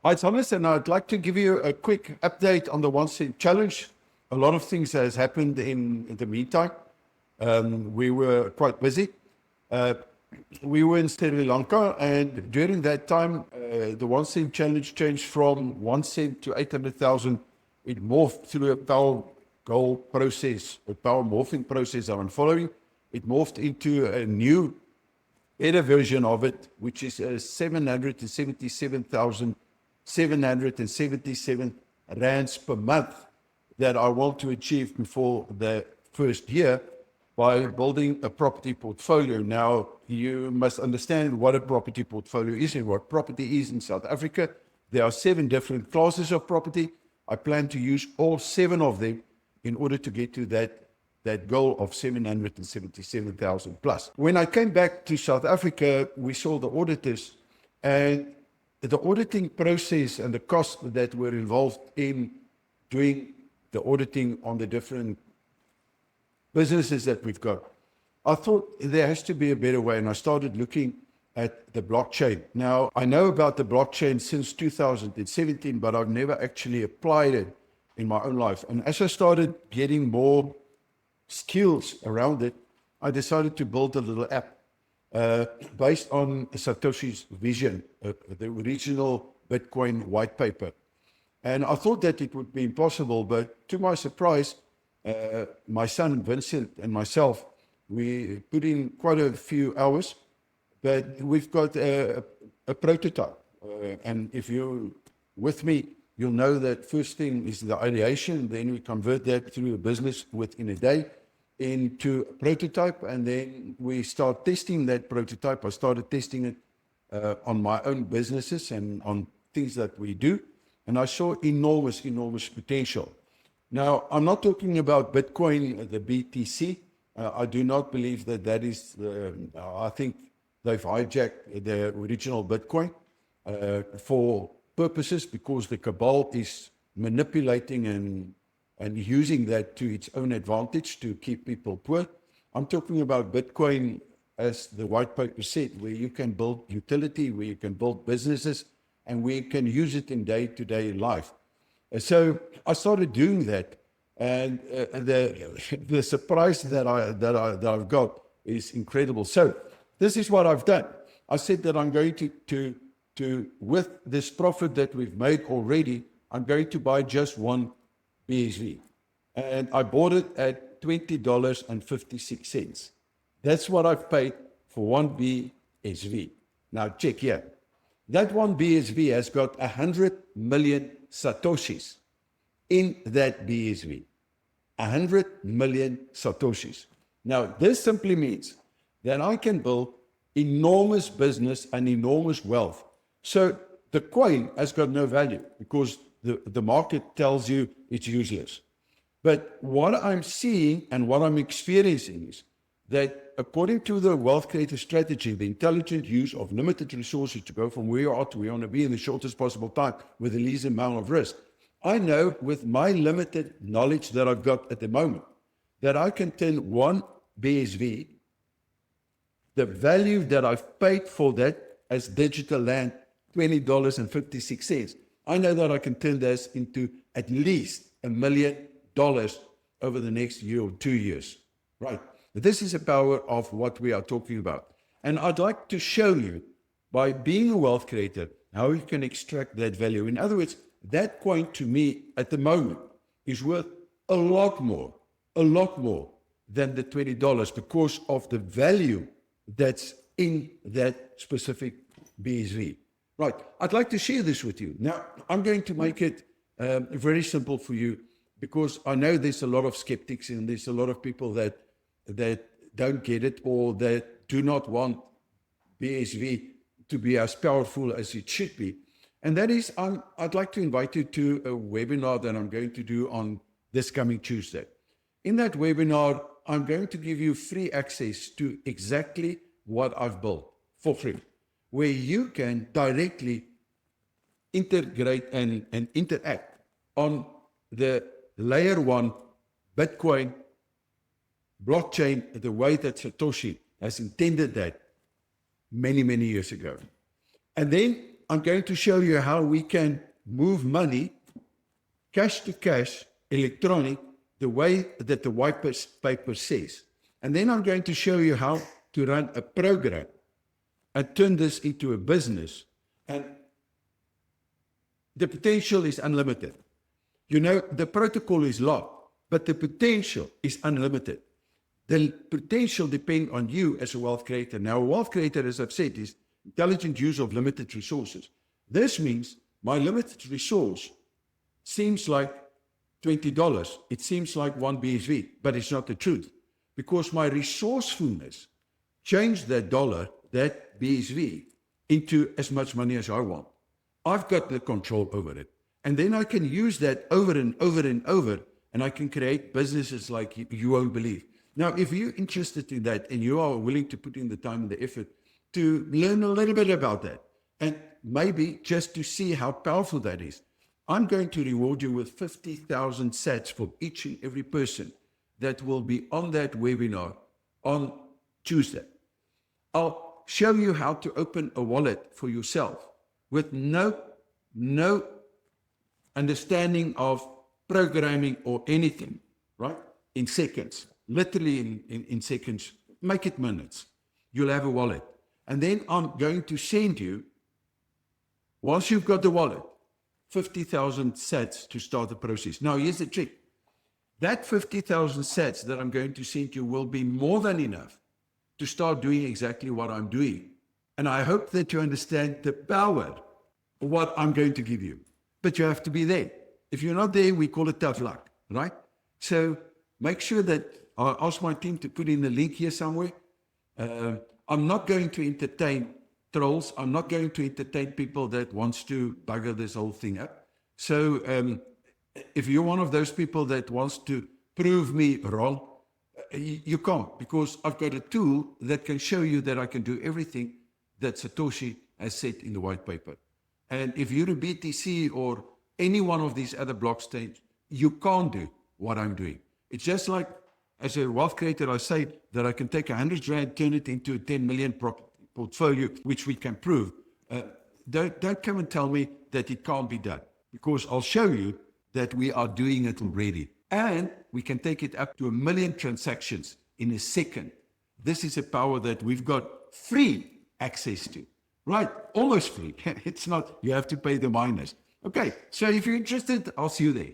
Hi, Thomas, and I'd like to give you a quick update on the 1 Cent Challenge. A lot of things has happened in the meantime. We were quite busy. We were in Sri Lanka, and during that time, the 1 Cent Challenge changed from 1 cent to 800,000. It morphed through a power goal process, a power morphing process that I'm following. It morphed into a new, better version of it, which is 777,777 rands per month that I want to achieve before the first year by building a property portfolio. Now, you must understand what a property portfolio is and what property is in South Africa. There are 7 different classes of property. I plan to use all 7 of them in order to get to that goal of 777,000 plus. When I came back to South Africa, we saw the auditors, and the auditing process and the costs that were involved in doing the auditing on the different businesses that we've got. I thought there has to be a better way, and I started looking at the blockchain. Now, I know about the blockchain since 2017, but I've never actually applied it in my own life. And as I started getting more skills around it, I decided to build a little app based on Satoshi's vision, the original Bitcoin white paper. And I thought that it would be impossible, but to my surprise, my son Vincent and myself, we put in quite a few hours, but we've got a prototype. And if you're with me, you'll know that first thing is the ideation, then we convert that through a business within a day into a prototype, and then we start testing that prototype. I started testing it on my own businesses and on things that we do, and I saw enormous potential. Now, I'm not talking about Bitcoin, the BTC. I do not believe that is, I think they've hijacked the original Bitcoin for purposes because the cabal is manipulating and using that to its own advantage to keep people poor. I'm talking about Bitcoin, as the white paper said, where you can build utility, where you can build businesses, and where you can use it in day-to-day life. So I started doing that, and the surprise that I've got is incredible. So this is what I've done. I said that I'm going to with this profit that we've made already, I'm going to buy just one BSV. And I bought it at $20.56. That's what I've paid for one BSV. Now check here. That one BSV has got 100 million Satoshis in that BSV. 100 million Satoshis. Now this simply means that I can build enormous business and enormous wealth. So the coin has got no value because the market tells you it's useless. But what I'm seeing and what I'm experiencing is that according to the wealth creator strategy, the intelligent use of limited resources to go from where you are to where you want to be in the shortest possible time with the least amount of risk, I know with my limited knowledge that I've got at the moment that I can turn one BSV, the value that I've paid for that as digital land, $20.56. I know that I can turn this into at least $1 million over the next year or 2 years. Right. This is the power of what we are talking about. And I'd like to show you, by being a wealth creator, how you can extract that value. In other words, that coin to me at the moment is worth a lot more than the $20 because of the value that's in that specific BSV. Right, I'd like to share this with you. Now, I'm going to make it very simple for you because I know there's a lot of skeptics and there's a lot of people that don't get it or that do not want BSV to be as powerful as it should be. And that is, I'd like to invite you to a webinar that I'm going to do on this coming Tuesday. In that webinar, I'm going to give you free access to exactly what I've built for free, where you can directly integrate and interact on the layer 1 Bitcoin blockchain the way that Satoshi has intended that many years ago. And then I'm going to show you how we can move money, cash to cash, electronic, the way that the white paper says. And then I'm going to show you how to run a program and turn this into a business. And the potential is unlimited. You know, the protocol is locked, but the potential is unlimited. The potential depends on you as a wealth creator. Now, a wealth creator, as I've said, is intelligent use of limited resources. This means my limited resource seems like $20. It seems like one BSV, but it's not the truth. Because my resourcefulness changed that dollar, that BSV, into as much money as I want. I've got the control over it. And then I can use that over and over and over, and I can create businesses like you won't believe. Now, if you're interested in that and you are willing to put in the time and the effort to learn a little bit about that, and maybe just to see how powerful that is, I'm going to reward you with 50,000 sats for each and every person that will be on that webinar on Tuesday. I'll show you how to open a wallet for yourself with no understanding of programming or anything, right? In seconds, literally in seconds, make it minutes. You'll have a wallet. And then I'm going to send you, once you've got the wallet, 50,000 sats to start the process. Now, here's the trick. That 50,000 sats that I'm going to send you will be more than enough to start doing exactly what I'm doing. And I hope that you understand the power of what I'm going to give you. But you have to be there. If you're not there, we call it tough luck, right? So make sure that I ask my team to put in the link here somewhere. I'm not going to entertain trolls. I'm not going to entertain people that wants to bugger this whole thing up. So if you're one of those people that wants to prove me wrong, you can't, because I've got a tool that can show you that I can do everything that Satoshi has said in the white paper. And if you're a BTC or any one of these other blockchains, you can't do what I'm doing. It's just like, as a wealth creator, I say that I can take 100 Rand, turn it into a 10 million portfolio, which we can prove. Don't come and tell me that it can't be done, because I'll show you that we are doing it already. And we can take it up to 1 million transactions in a second. This is a power that we've got free access to. Right, almost free. It's not, you have to pay the miners. Okay, so if you're interested, I'll see you there.